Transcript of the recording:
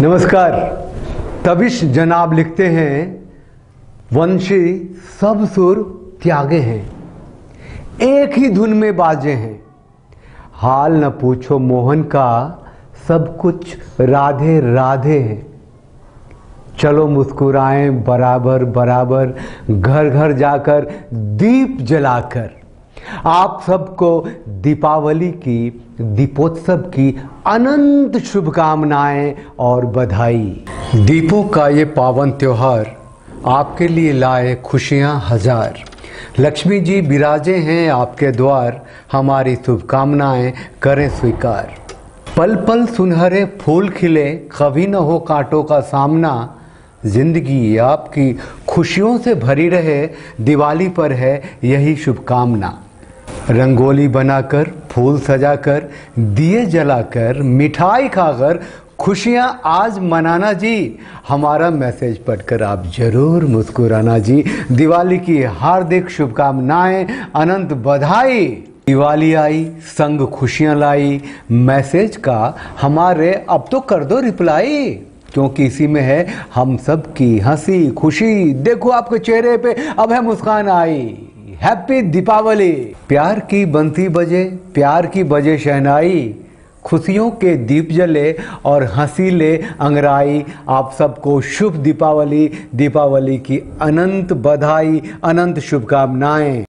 नमस्कार। तबिश जनाब लिखते हैं, वंशी सब सुर त्यागे हैं, एक ही धुन में बाजे हैं। हाल न पूछो मोहन का, सब कुछ राधे राधे हैं। चलो मुस्कुराएं बराबर बराबर, घर घर जाकर दीप जलाकर। आप सबको दीपावली की, दीपोत्सव की अनंत शुभकामनाएं और बधाई। दीपों का ये पावन त्योहार आपके लिए लाए खुशियां हजार। लक्ष्मी जी विराजे हैं आपके द्वार, हमारी शुभकामनाएं करें स्वीकार। पल पल सुनहरे फूल खिले, कभी न हो कांटों का सामना। जिंदगी आपकी खुशियों से भरी रहे, दिवाली पर है यही शुभकामना। रंगोली बनाकर, फूल सजाकर, दिए जलाकर, मिठाई खाकर खुशियां आज मनाना जी। हमारा मैसेज पढ़कर आप जरूर मुस्कुराना जी। दिवाली की हार्दिक शुभकामनाएं, अनंत बधाई। दिवाली आई संग खुशियां लाई, मैसेज का हमारे अब तो कर दो रिप्लाई, क्योंकि इसी में है हम सब की हंसी खुशी। देखो आपके चेहरे पे अब है मुस्कान आई। हैप्पी दीपावली। प्यार की बंसी बजे, प्यार की बजे शहनाई, खुशियों के दीप जले और हंसी ले अंगराई। आप सबको शुभ दीपावली, दीपावली की अनंत बधाई, अनंत शुभकामनाएं।